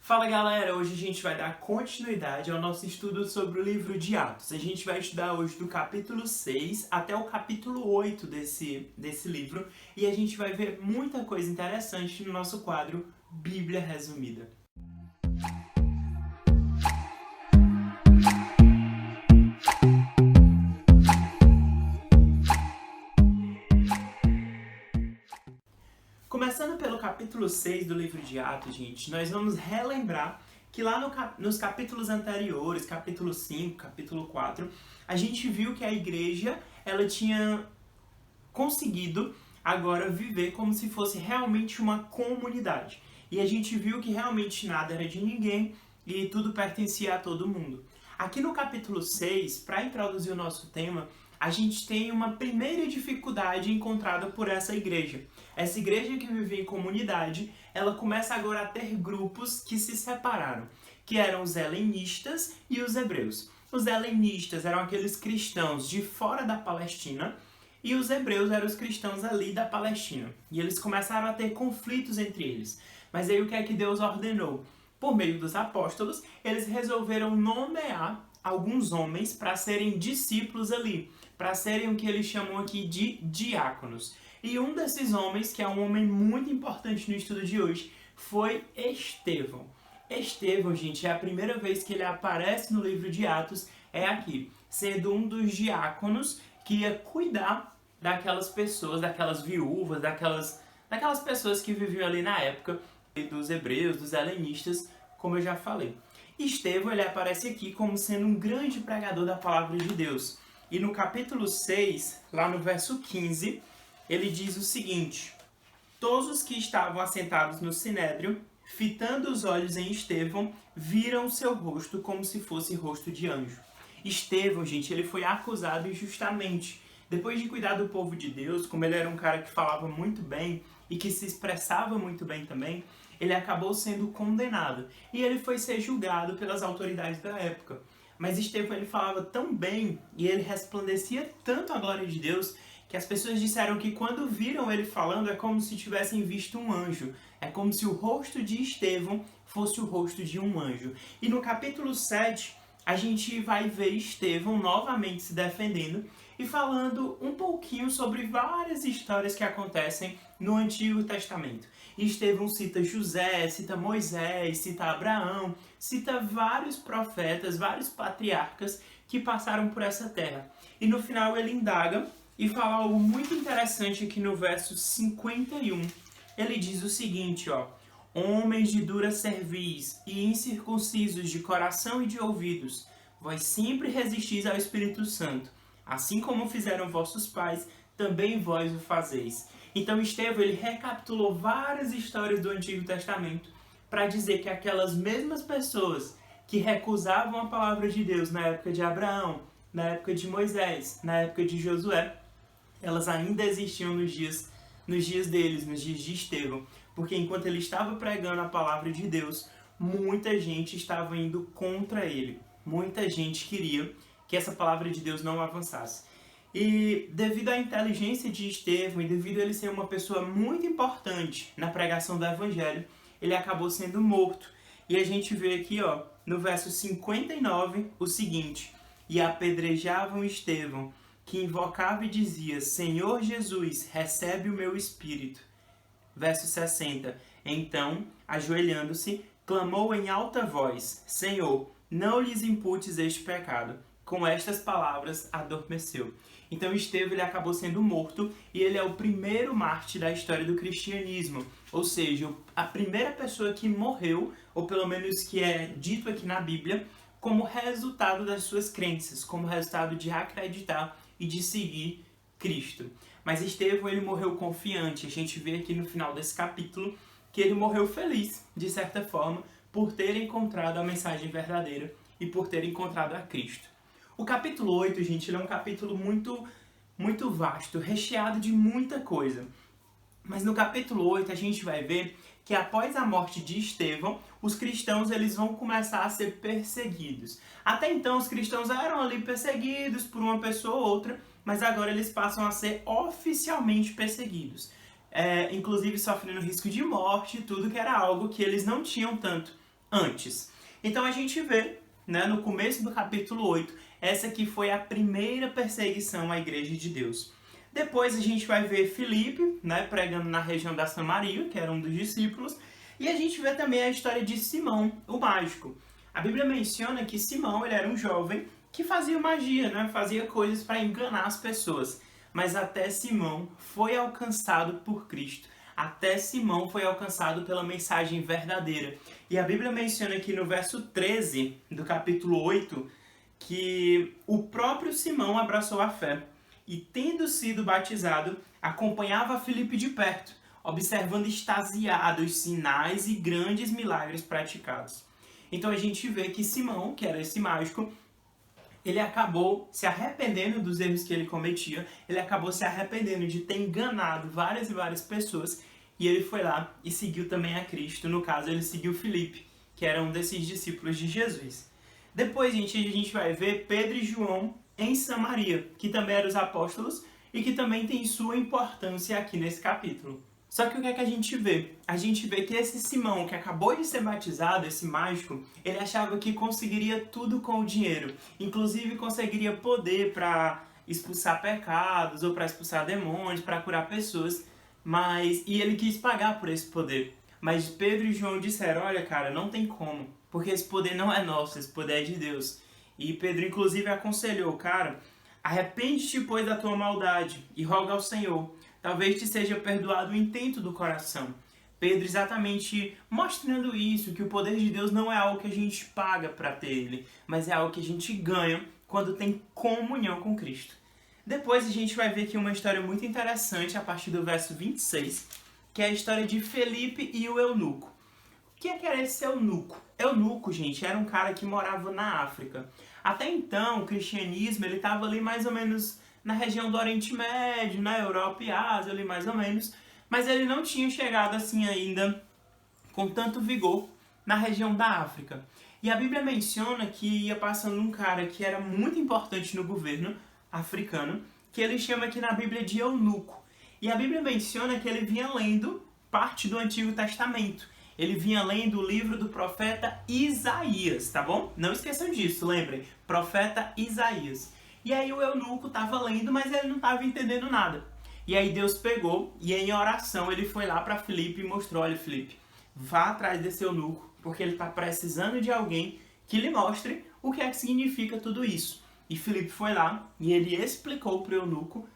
Fala galera, hoje a gente vai dar continuidade ao nosso estudo sobre o livro de Atos. A gente vai estudar hoje do capítulo 6 até o capítulo 8 desse livro e a gente vai ver muita coisa interessante no nosso quadro Bíblia Resumida. Começando pelo capítulo 6 do livro de Atos, gente, nós vamos relembrar que lá nos capítulos anteriores, capítulo 5, capítulo 4, a gente viu que a igreja ela tinha conseguido agora viver como se fosse realmente uma comunidade. E a gente viu que realmente nada era de ninguém e tudo pertencia a todo mundo. Aqui no capítulo 6, para introduzir o nosso tema, a gente tem uma primeira dificuldade encontrada por essa igreja. Essa igreja que vivia em comunidade, ela começa agora a ter grupos que se separaram, que eram os helenistas e os hebreus. Os helenistas eram aqueles cristãos de fora da Palestina e os hebreus eram os cristãos ali da Palestina. E eles começaram a ter conflitos entre eles. Mas aí o que é que Deus ordenou? Por meio dos apóstolos, eles resolveram nomear alguns homens para serem discípulos ali, para serem o que eles chamam aqui de diáconos. E um desses homens, que é um homem muito importante no estudo de hoje, foi Estevão. Estevão, gente, é a primeira vez que ele aparece no livro de Atos, é aqui, sendo um dos diáconos que ia cuidar daquelas pessoas, daquelas viúvas, daquelas pessoas que viviam ali na época, dos hebreus, dos helenistas, como eu já falei. Estevão, ele aparece aqui como sendo um grande pregador da palavra de Deus. E no capítulo 6, lá no verso 15, ele diz o seguinte: todos os que estavam assentados no sinédrio, fitando os olhos em Estevão, viram seu rosto como se fosse rosto de anjo. Estevão, gente, ele foi acusado injustamente. Depois de cuidar do povo de Deus, como ele era um cara que falava muito bem e que se expressava muito bem também, ele acabou sendo condenado. E ele foi ser julgado pelas autoridades da época. Mas Estevão, ele falava tão bem e ele resplandecia tanto a glória de Deus que as pessoas disseram que quando viram ele falando é como se tivessem visto um anjo. É como se o rosto de Estevão fosse o rosto de um anjo. E no capítulo 7, a gente vai ver Estevão novamente se defendendo e falando um pouquinho sobre várias histórias que acontecem no Antigo Testamento. Estevão cita José, cita Moisés, cita Abraão, cita vários profetas, vários patriarcas que passaram por essa terra. E no final ele indaga e fala algo muito interessante aqui no verso 51. Ele diz o seguinte, homens de dura cerviz e incircuncisos de coração e de ouvidos, vós sempre resistis ao Espírito Santo, assim como fizeram vossos pais, também vós o fazeis. Então Estevão, ele recapitulou várias histórias do Antigo Testamento para dizer que aquelas mesmas pessoas que recusavam a palavra de Deus na época de Abraão, na época de Moisés, na época de Josué, elas ainda existiam nos dias deles, nos dias de Estevão, porque enquanto ele estava pregando a palavra de Deus, muita gente estava indo contra ele. Muita gente queria que essa palavra de Deus não avançasse. E devido à inteligência de Estevão e devido a ele ser uma pessoa muito importante na pregação do Evangelho, ele acabou sendo morto. E a gente vê aqui, no verso 59, o seguinte: e apedrejavam Estevão, que invocava e dizia, Senhor Jesus, recebe o meu espírito. Verso 60, então, ajoelhando-se, clamou em alta voz, Senhor, não lhes imputes este pecado. Com estas palavras, adormeceu. Então Estevão, ele acabou sendo morto e ele é o primeiro mártir da história do cristianismo. Ou seja, a primeira pessoa que morreu, ou pelo menos que é dito aqui na Bíblia, como resultado das suas crenças, como resultado de acreditar e de seguir Cristo. Mas Estevão, ele morreu confiante. A gente vê aqui no final desse capítulo que ele morreu feliz, de certa forma, por ter encontrado a mensagem verdadeira e por ter encontrado a Cristo. O capítulo 8, gente, ele é um capítulo muito vasto, recheado de muita coisa. Mas no capítulo 8 a gente vai ver que após a morte de Estevão, os cristãos eles vão começar a ser perseguidos. Até então os cristãos eram ali perseguidos por uma pessoa ou outra, mas agora eles passam a ser oficialmente perseguidos. Inclusive sofrendo risco de morte, tudo que era algo que eles não tinham tanto antes. Então a gente vê, né, no começo do capítulo 8, essa que foi a primeira perseguição à igreja de Deus. Depois a gente vai ver Filipe, né, pregando na região da Samaria, que era um dos discípulos, e a gente vê também a história de Simão, o mágico. A Bíblia menciona que Simão ele era um jovem que fazia magia, né, fazia coisas para enganar as pessoas. Mas até Simão foi alcançado por Cristo. Até Simão foi alcançado pela mensagem verdadeira. E a Bíblia menciona aqui no verso 13 do capítulo 8 que o próprio Simão abraçou a fé e, tendo sido batizado, acompanhava Filipe de perto, observando extasiado os sinais e grandes milagres praticados. Então a gente vê que Simão, que era esse mágico, ele acabou se arrependendo dos erros que ele cometia, ele acabou se arrependendo de ter enganado várias e várias pessoas, e ele foi lá e seguiu também a Cristo. No caso, ele seguiu Filipe, que era um desses discípulos de Jesus. Depois, a gente vai ver Pedro e João em Samaria, que também eram os apóstolos e que também tem sua importância aqui nesse capítulo. Só que o que é que a gente vê? A gente vê que esse Simão, que acabou de ser batizado, esse mágico, ele achava que conseguiria tudo com o dinheiro. Inclusive conseguiria poder para expulsar pecados, ou para expulsar demônios, para curar pessoas. E ele quis pagar por esse poder. Mas Pedro e João disseram, olha cara, não tem como, porque esse poder não é nosso, esse poder é de Deus. E Pedro inclusive aconselhou, cara, arrepende-te, pois, da tua maldade e roga ao Senhor. Talvez te seja perdoado o intento do coração. Pedro exatamente mostrando isso, que o poder de Deus não é algo que a gente paga para ter ele, mas é algo que a gente ganha quando tem comunhão com Cristo. Depois a gente vai ver aqui uma história muito interessante a partir do verso 26, que é a história de Felipe e o eunuco. O que era esse eunuco? Eunuco, gente, era um cara que morava na África. Até então, o cristianismo ele estava ali mais ou menos na região do Oriente Médio, na Europa e Ásia, ali mais ou menos, mas ele não tinha chegado assim ainda com tanto vigor na região da África. E a Bíblia menciona que ia passando um cara que era muito importante no governo africano, que ele chama aqui na Bíblia de eunuco. E a Bíblia menciona que ele vinha lendo parte do Antigo Testamento. Ele vinha lendo o livro do profeta Isaías, tá bom? Não esqueçam disso, lembrem, profeta Isaías. E aí o eunuco estava lendo, mas ele não estava entendendo nada. E aí Deus pegou e em oração ele foi lá para Filipe e mostrou, olha Filipe, vá atrás desse eunuco, porque ele está precisando de alguém que lhe mostre o que é que significa tudo isso. E Filipe foi lá e ele explicou para o eunuco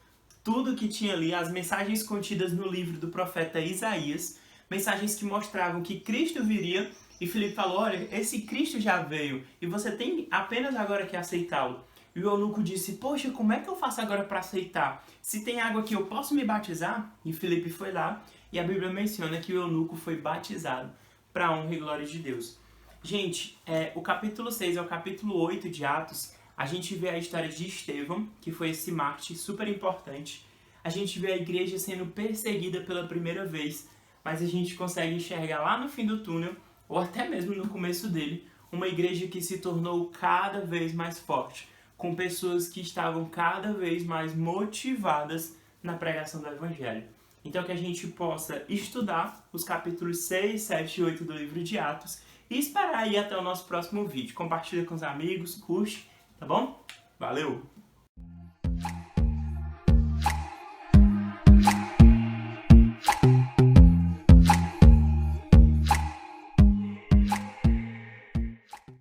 tudo que tinha ali, as mensagens contidas no livro do profeta Isaías, mensagens que mostravam que Cristo viria, e Filipe falou, olha, esse Cristo já veio, e você tem apenas agora que aceitá-lo. E o eunuco disse, poxa, como é que eu faço agora para aceitar? Se tem água aqui, eu posso me batizar? E Filipe foi lá, e a Bíblia menciona que o eunuco foi batizado para a honra e glória de Deus. Gente, o capítulo 6 ao capítulo 8 de Atos, a gente vê a história de Estevão, que foi esse mártir super importante. A gente vê a igreja sendo perseguida pela primeira vez, mas a gente consegue enxergar lá no fim do túnel, ou até mesmo no começo dele, uma igreja que se tornou cada vez mais forte, com pessoas que estavam cada vez mais motivadas na pregação do Evangelho. Então que a gente possa estudar os capítulos 6, 7 e 8 do livro de Atos e esperar aí até o nosso próximo vídeo. Compartilha com os amigos, curte, tá bom? Valeu!